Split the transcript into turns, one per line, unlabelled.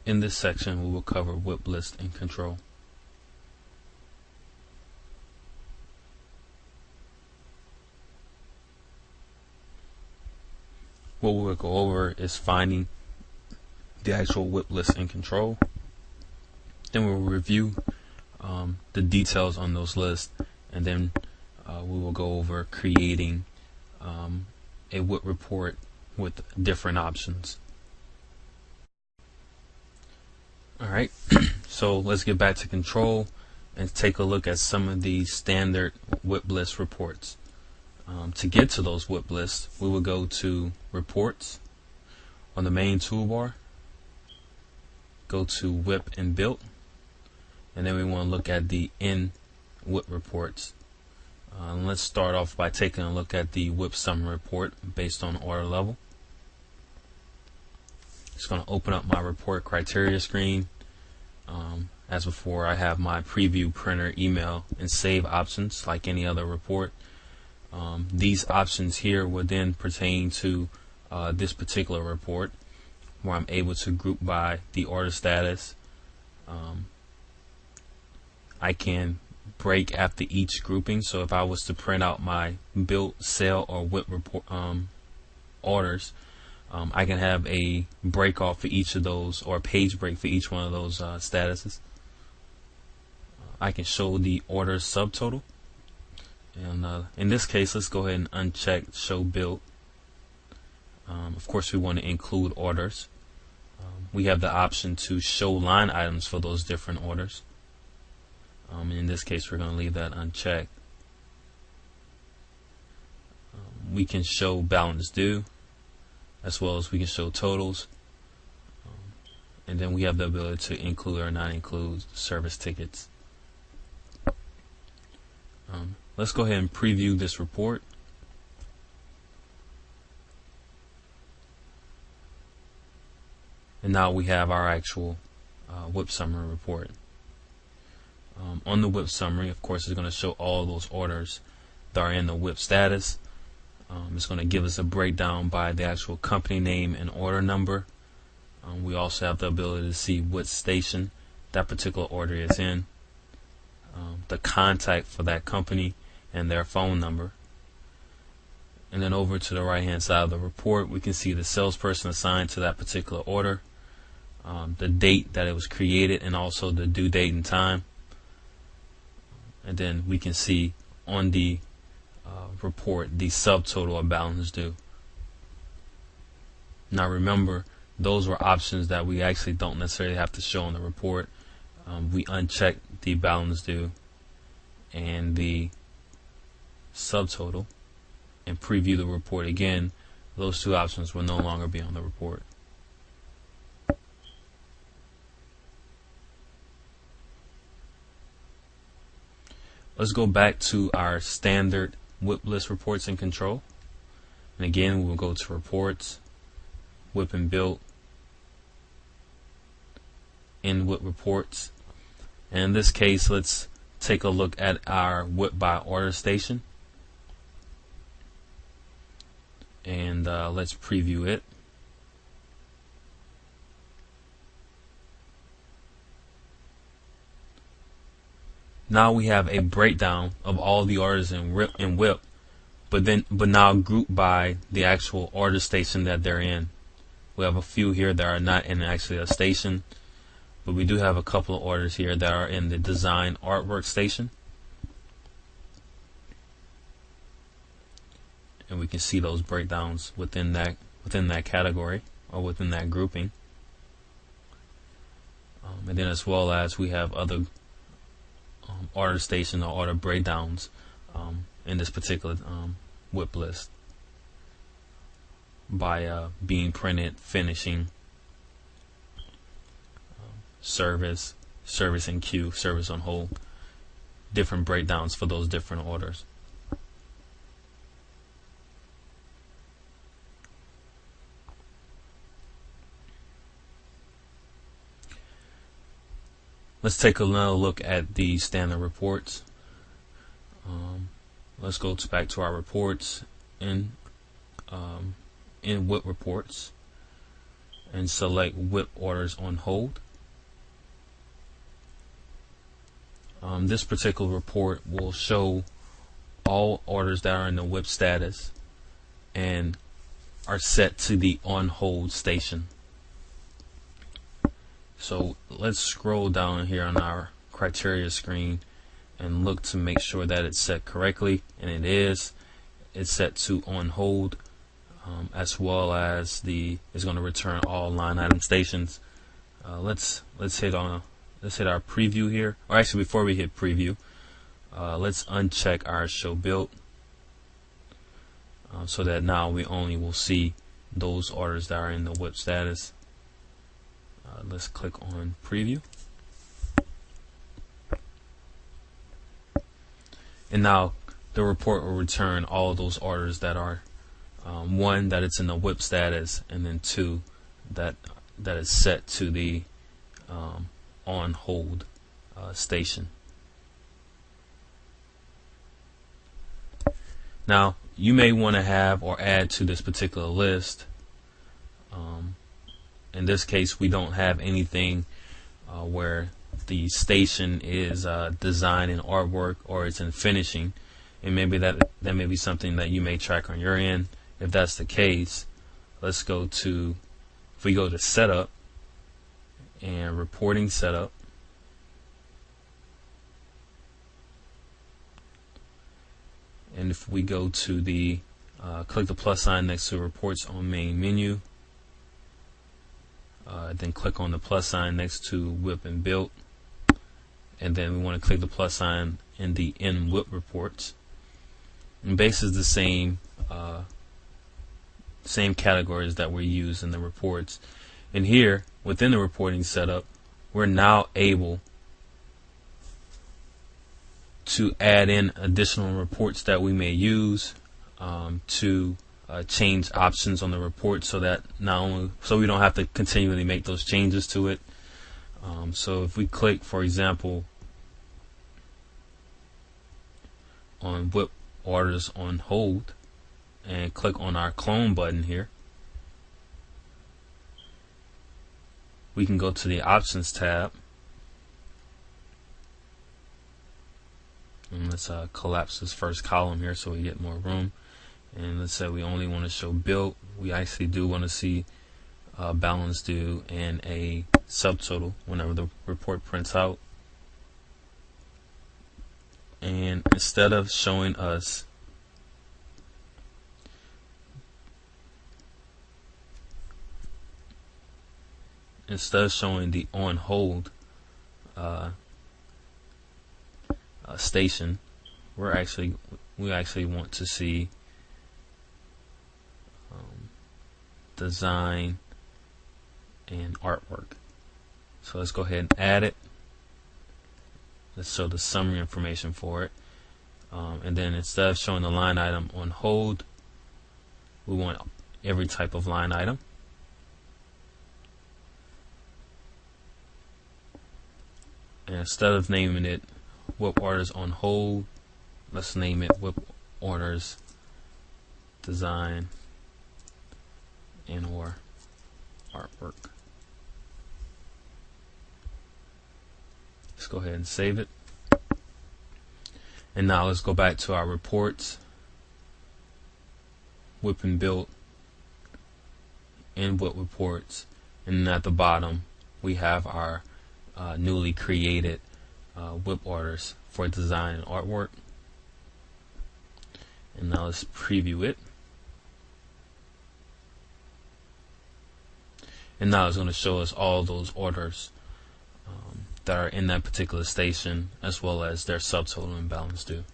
In this section, we will cover WIP list and control. What we will go over is finding the actual WIP list and control. Then we'll review the details on those lists, and then we will go over creating a WIP report with different options. Alright, so let's get back to control and take a look at some of the standard WIP list reports. To get to those WIP lists, we will go to Reports on the main toolbar, go to WIP and Built, and then we want to look at the in WIP reports. Let's start off by taking a look at the WIP summary report based on order level. Just going to open up my report criteria screen. As before, I have my preview, printer, email, and save options like any other report. These options here would then pertain to this particular report, where I'm able to group by the order status. I can break after each grouping, so if I was to print out my built, sale, or WIP report orders, I can have a break off for each of those, or a page break for each one of those statuses. I can show the order subtotal, and in this case, let's go ahead and uncheck show built. Of course, we want to include orders. We have the option to show line items for those different orders. In this case, we're going to leave that unchecked. We can show balance due, as well as we can show totals, and then we have the ability to include or not include service tickets. Let's go ahead and preview this report. And now we have our actual WIP summary report. On the WIP summary, of course, it's going to show all those orders that are in the WIP status. It's going to give us a breakdown by the actual company name and order number. We also have the ability to see what station that particular order is in, the contact for that company, and their phone number. And then over to the right hand side of the report, we can see the salesperson assigned to that particular order, the date that it was created, and also the due date and time. And then we can see on the report the subtotal or balance due. Now remember, those were options that we actually don't necessarily have to show in the report. We uncheck the balance due and the subtotal and preview the report again. Those two options will no longer be on the report. Let's go back to our standard WIP list reports and control. And again, we will go to Reports, WIP and Built, in WIP Reports. And in this case, let's take a look at our WIP by order station. And let's preview it. Now we have a breakdown of all the orders in WIP, but now grouped by the actual order station that they're in. We have a few here that are not in actually a station, but we do have a couple of orders here that are in the design artwork station. And we can see those breakdowns within that category or within that grouping. And then as well as we have other order station or order breakdowns in this particular WIP list by being printed, finishing, service in queue, service on hold, different breakdowns for those different orders. Let's take another look at the standard reports. Let's go back to our reports in WIP reports, and select WIP orders on hold. This particular report will show all orders that are in the WIP status and are set to the on hold station. So let's scroll down here on our criteria screen and look to make sure that it's set correctly, and it is. It's set to on hold, as well as it's going to return all line item stations. Let's hit our preview here, or actually before we hit preview, let's uncheck our show build, so that now we only will see those orders that are in the WIP status. Let's click on preview, and now the report will return all those orders that are one, that it's in the WIP status, and then two, that is set to the on hold station. Now you may want to have or add to this particular list. In this case, we don't have anything where the station is design and artwork, or it's in finishing, and maybe that may be something that you may track on your end. If that's the case, let's go to, if we go to setup and reporting setup, and if we go to the click the plus sign next to reports on main menu, then click on the plus sign next to WIP and built, and then we want to click the plus sign in the in WIP reports, and basically the same categories that we use in the reports. And here within the reporting setup, we're now able to add in additional reports that we may use to change options on the report, so that so we don't have to continually make those changes to it. So if we click, for example, on WIP orders on hold and click on our clone button here, we can go to the options tab, and let's collapse this first column here so we get more room. And let's say we only want to show built. We actually do want to see balance due and a subtotal whenever the report prints out. And instead of showing us the on hold station, we actually want to see design and artwork. So let's go ahead and add it. Let's show the summary information for it, and then instead of showing the line item on hold, we want every type of line item. And instead of naming it WIP orders on hold, let's name it WIP orders design and or artwork. Let's go ahead and save it. And now let's go back to our reports, WIP and built, and WIP reports, and at the bottom we have our newly created WIP orders for design and artwork. And now let's preview it. And now it's going to show us all those orders that are in that particular station, as well as their subtotal and balance due.